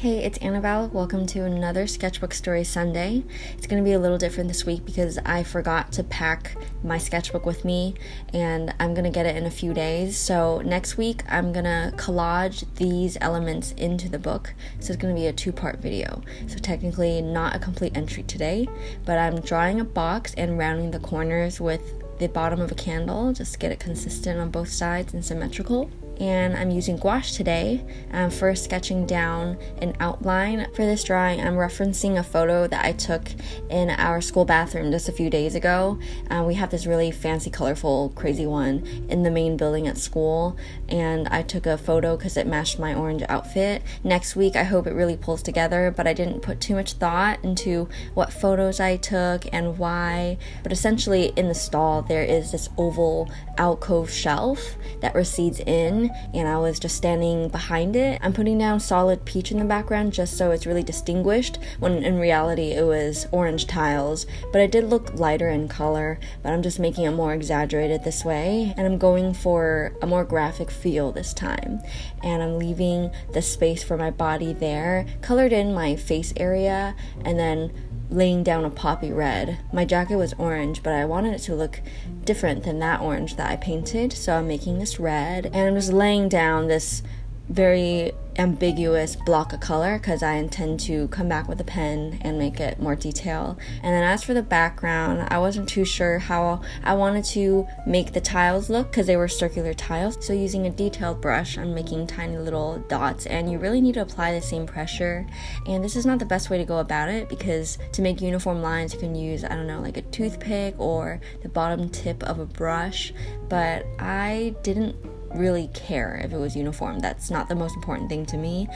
Hey, it's Annabelle. Welcome to another Sketchbook Story Sunday. It's going to be a little different this week because I forgot to pack my sketchbook with me and I'm going to get it in a few days. So next week I'm going to collage these elements into the book. So it's going to be a two-part video. So technically not a complete entry today, but I'm drawing a box and rounding the corners with the bottom of a candle just to get it consistent on both sides and symmetrical. And I'm using gouache today. I'm first sketching down an outline. For this drawing, I'm referencing a photo that I took in our school bathroom just a few days ago. We have this really fancy, colorful, crazy one in the main building at school, and I took a photo because it matched my orange outfit. Next week, I hope it really pulls together, but I didn't put too much thought into what photos I took and why. But essentially, in the stall, there is this oval alcove shelf that recedes in, and I was just standing behind it. I'm putting down solid peach in the background just so it's really distinguished, when in reality it was orange tiles, but it did look lighter in color, but I'm just making it more exaggerated this way, and I'm going for a more graphic feel this time, and I'm leaving the space for my body there, colored in my face area, and then laying down a poppy red. My jacket was orange, but I wanted it to look different than that orange that I painted, so I'm making this red, and I'm just laying down this very ambiguous block of color because I intend to come back with a pen and make it more detail. And then as for the background, I wasn't too sure how I wanted to make the tiles look because they were circular tiles. So using a detailed brush, I'm making tiny little dots, and you really need to apply the same pressure. And this is not the best way to go about it because to make uniform lines, you can use, I don't know, like a toothpick or the bottom tip of a brush, but I didn't really care if it was uniform. That's not the most important thing to me.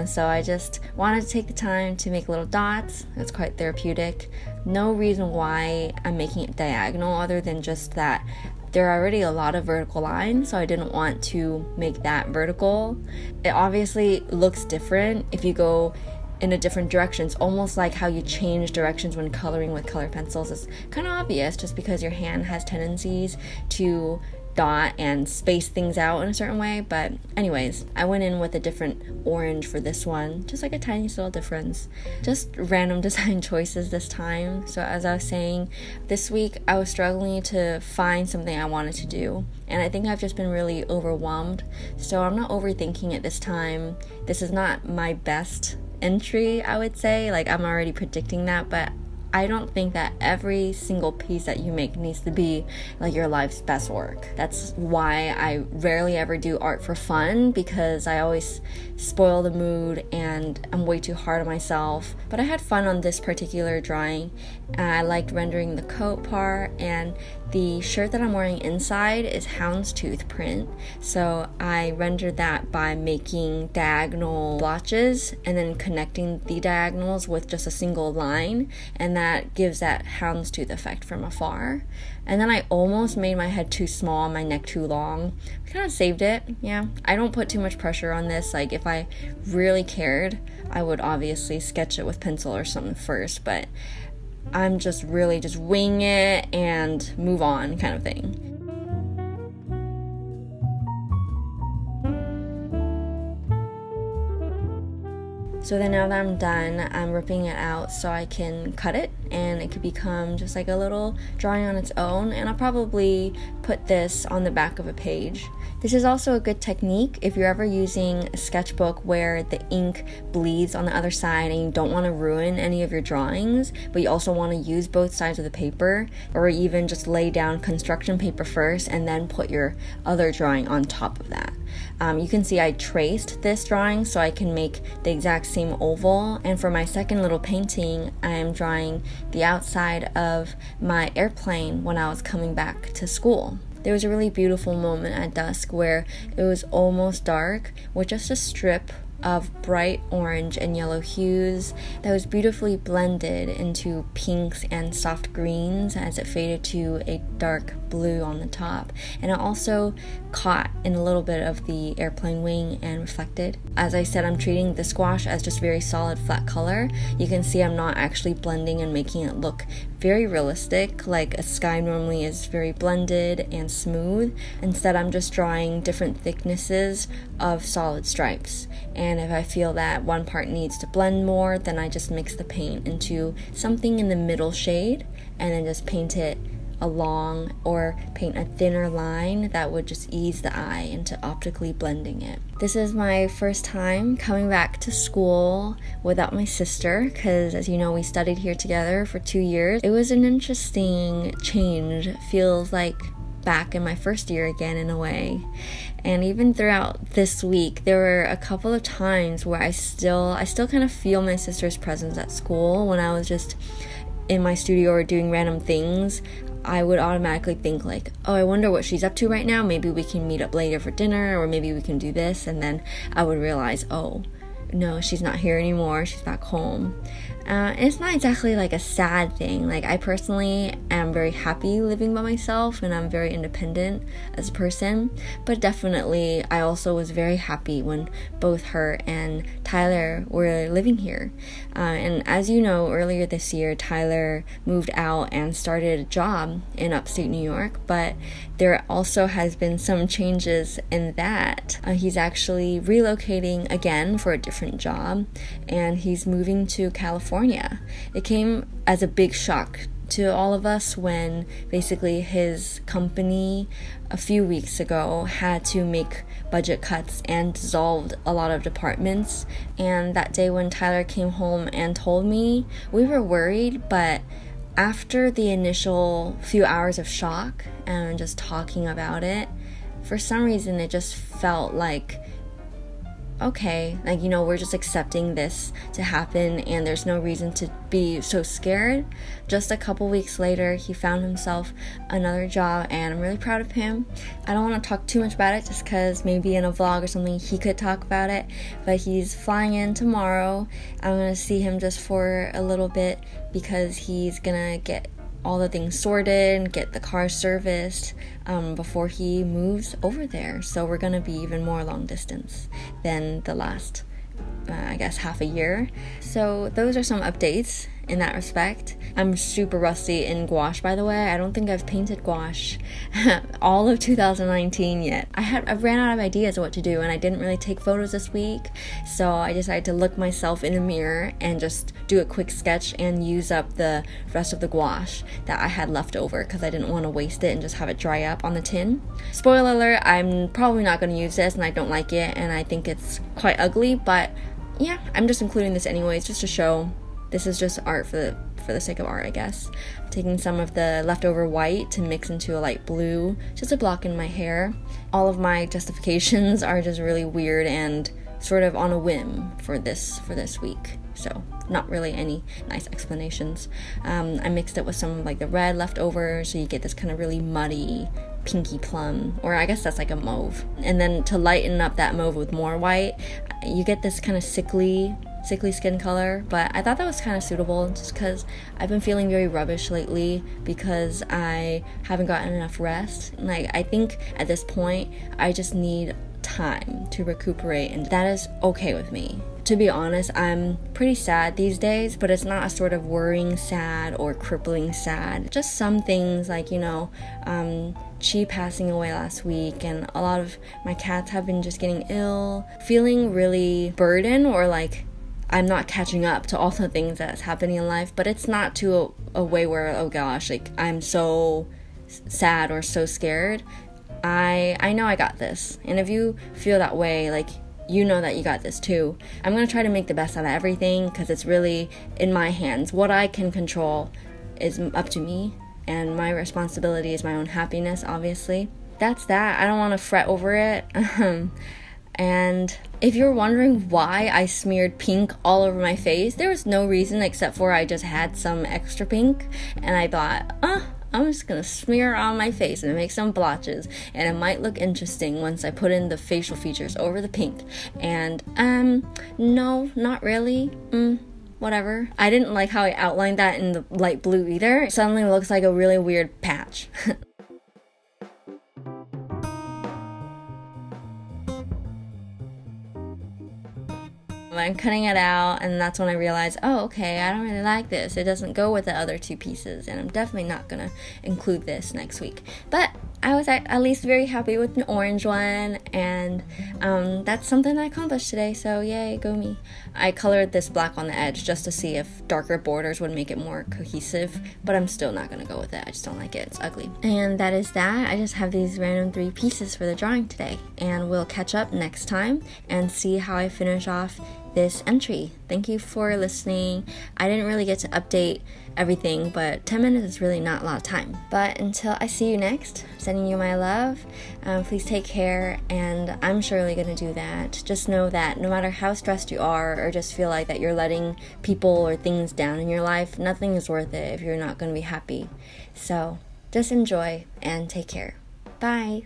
So I just wanted to take the time to make little dots. It's quite therapeutic. No reason why I'm making it diagonal other than just that there are already a lot of vertical lines, so I didn't want to make that vertical. It obviously looks different if you go in a different direction. It's almost like how you change directions when coloring with colored pencils. It's kind of obvious just because your hand has tendencies to dot and space things out in a certain way. But anyways, I went in with a different orange for this one, just like a tiny little difference. Just random design choices this time. So as I was saying, this week I was struggling to find something I wanted to do, and I think I've just been really overwhelmed, so I'm not overthinking it this time. This is not my best entry, I would say. Like, I'm already predicting that, but I don't think that every single piece that you make needs to be like your life's best work. That's why I rarely ever do art for fun, because I always spoil the mood and I'm way too hard on myself. But I had fun on this particular drawing. I liked rendering the coat part, and the shirt that I'm wearing inside is houndstooth print. So I rendered that by making diagonal blotches and then connecting the diagonals with just a single line, and that gives that houndstooth effect from afar. And then I almost made my head too small and my neck too long. I kind of saved it. Yeah, I don't put too much pressure on this. Like, if I really cared, I would obviously sketch it with pencil or something first, but I'm just really just wing it and move on kind of thing. So then now that I'm done, I'm ripping it out so I can cut it, and it could become just like a little drawing on its own, and I'll probably put this on the back of a page. This is also a good technique if you're ever using a sketchbook where the ink bleeds on the other side and you don't want to ruin any of your drawings, but you also want to use both sides of the paper, or even just lay down construction paper first and then put your other drawing on top of that. You can see I traced this drawing so I can make the exact same oval, and for my second little painting, I am drawing the outside of my airplane when I was coming back to school. There was a really beautiful moment at dusk where it was almost dark with just a strip of bright orange and yellow hues that was beautifully blended into pinks and soft greens as it faded to a dark blue on the top, and it also caught in a little bit of the airplane wing and reflected. As I said, I'm treating this gouache as just very solid flat color. You can see I'm not actually blending and making it look very realistic like a sky normally is, very blended and smooth. Instead, I'm just drawing different thicknesses of solid stripes, and if I feel that one part needs to blend more, then I just mix the paint into something in the middle shade and then just paint it along, or paint a thinner line that would just ease the eye into optically blending it. This is my first time coming back to school without my sister, because as you know, we studied here together for 2 years. It was an interesting change. It feels like back in my first year again in a way. And even throughout this week, there were a couple of times where I still kind of feel my sister's presence at school. When I was just in my studio or doing random things, I would automatically think like, oh, I wonder what she's up to right now. Maybe we can meet up later for dinner, or maybe we can do this. And then I would realize, oh, no, she's not here anymore. She's back home. And it's not exactly like a sad thing. Like, I personally am very happy living by myself, and I'm very independent as a person. But definitely, I also was very happy when both her and Tyler were living here. And as you know, earlier this year, Tyler moved out and started a job in upstate New York. But there also has been some changes in that. He's actually relocating again for a different job, and he's moving to California. It came as a big shock to all of us when basically his company a few weeks ago had to make budget cuts and dissolved a lot of departments. And that day when Tyler came home and told me, we were worried, but after the initial few hours of shock and just talking about it, for some reason it just felt like, okay, like, you know, we're just accepting this to happen and there's no reason to be so scared. Just a couple weeks later, he found himself another job, and I'm really proud of him. I don't want to talk too much about it just because maybe in a vlog or something he could talk about it, but he's flying in tomorrow. I'm going to see him just for a little bit because he's going to get all the things sorted and get the car serviced before he moves over there. So we're gonna be even more long distance than the last I guess half a year. So those are some updates in that respect. I'm super rusty in gouache, by the way. I don't think I've painted gouache all of 2019 yet. I ran out of ideas of what to do, and I didn't really take photos this week, so I decided to look myself in the mirror and just do a quick sketch and use up the rest of the gouache that I had left over because I didn't want to waste it and just have it dry up on the tin. Spoiler alert, I'm probably not going to use this, and I don't like it, and I think it's quite ugly, but yeah, I'm just including this anyways just to show this is just art for the sake of art, I guess. I'm taking some of the leftover white to mix into a light blue just to block in my hair. All of my justifications are just really weird and sort of on a whim for this week, so not really any nice explanations. I mixed it with some of like the red left over, so you get this kind of really muddy pinky plum, or I guess that's like a mauve. And then to lighten up that mauve with more white, you get this kind of sickly skin color. But I thought that was kind of suitable just because I've been feeling very rubbish lately because I haven't gotten enough rest. Like, I think at this point I just need time to recuperate, and that is okay with me. To be honest, I'm pretty sad these days, but it's not a sort of worrying sad or crippling sad. Just some things like, you know, Chi passing away last week, and a lot of my cats have been just getting ill, feeling really burdened, or like I'm not catching up to all the things that's happening in life. But it's not to a way where, oh gosh, like I'm so sad or so scared. I know I got this, and if you feel that way, like, you know that you got this too. I'm gonna try to make the best out of everything because it's really in my hands. What I can control is up to me, and my responsibility is my own happiness, obviously. That's that. I don't want to fret over it. And if you're wondering why I smeared pink all over my face, there was no reason except for I just had some extra pink, and I thought, I'm just gonna smear it on my face and make some blotches, and it might look interesting once I put in the facial features over the pink. And no, not really. Whatever. I didn't like how I outlined that in the light blue either. It suddenly looks like a really weird patch. I'm cutting it out, and that's when I realized, oh, okay, I don't really like this. It doesn't go with the other two pieces, and I'm definitely not gonna include this next week. But I was at least very happy with an orange one, and that's something I accomplished today, so yay, go me. I colored this black on the edge just to see if darker borders would make it more cohesive, but I'm still not gonna go with it. I just don't like it. It's ugly. And that is that. I just have these random 3 pieces for the drawing today, and we'll catch up next time and see how I finish off this entry. Thank you for listening. I didn't really get to update everything, but 10 minutes is really not a lot of time. But until I see you next, sending you my love. Please take care, and I'm surely gonna do that. Just know that no matter how stressed you are, or just feel like that you're letting people or things down in your life, nothing is worth it if you're not gonna be happy. So just enjoy and take care. Bye.